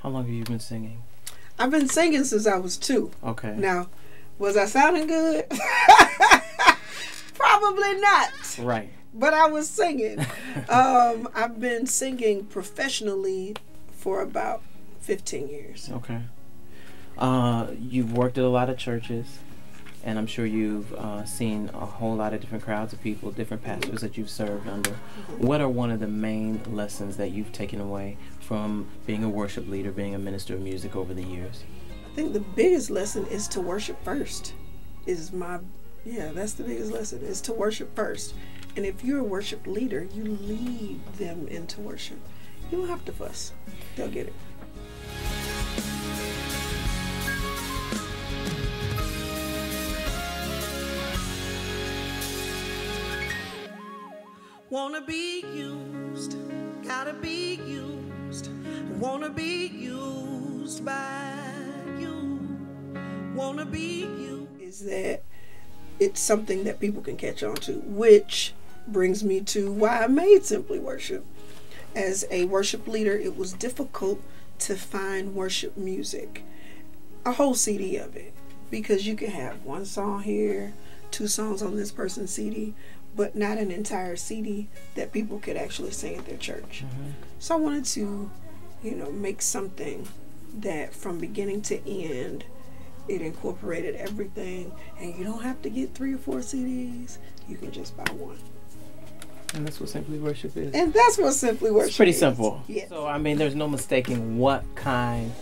How long have you been singing? I've been singing since I was 2. Okay. Now, was I sounding good? Probably not. Right. But I was singing. I've been singing professionally for about 15 years. Okay. You've worked at a lot of churches, and I'm sure you've seen a whole lot of different crowds of people, different pastors that you've served under. What are one of the main lessons that you've taken away from being a worship leader, being a minister of music over the years? I think the biggest lesson is to worship first. That's the biggest lesson, is to worship first. And if you're a worship leader, you lead them into worship. You don't have to fuss. They'll get it. Wanna be used, gotta be used. Wanna be used by you. Wanna be you. Is that it's something that people can catch on to, which brings me to why I made Simply Worship. As a worship leader, it was difficult to find worship music, a whole CD of it, because you can have one song here, 2 songs on this person's CD, but not an entire CD that people could actually sing at their church. So I wanted to, make something that from beginning to end, it incorporated everything, and you don't have to get 3 or 4 CDs. You can just buy one. And that's what Simply Worship is. And that's what Simply Worship is. It's pretty simple. Yeah. So, there's no mistaking what kind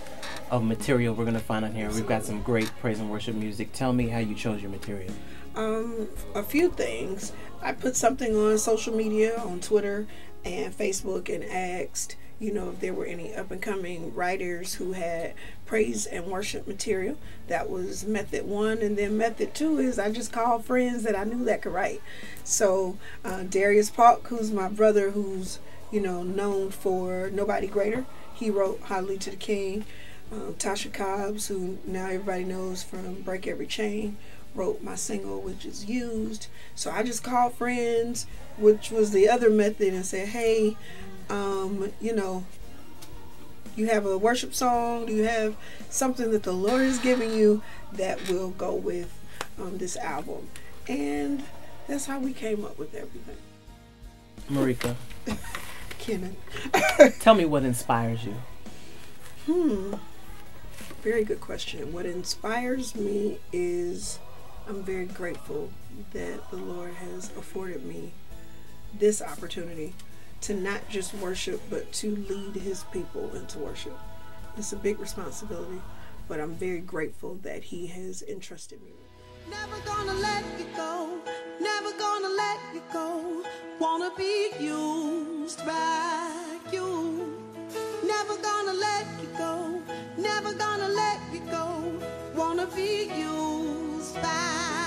of material we're going to find on here. We've got some great praise and worship music. Tell me how you chose your material. A few things. I put something on social media, on Twitter and Facebook, and asked, if there were any up-and-coming writers who had praise and worship material. That was method 1. And then method 2 is I just called friends that I knew that could write. So Darius Park, who's my brother, who's, known for Nobody Greater. He wrote Hallelujah to the King. Tasha Cobbs, who now everybody knows from Break Every Chain, wrote my single, which is Used. So I just called friends, which was the other method, and said, hey, you have a worship song? Do you have something that the Lord is giving you that will go with this album? And that's how we came up with everything. Marika. Kenan. Tell me what inspires you. Very good question. What inspires me is I'm very grateful that the Lord has afforded me this opportunity to not just worship, but to lead His people into worship. It's a big responsibility, but I'm very grateful that He has entrusted me with it. Never gonna let you go, never gonna let you go. Wanna be used by you. Never gonna let you go, never gonna let you go. Wanna be used by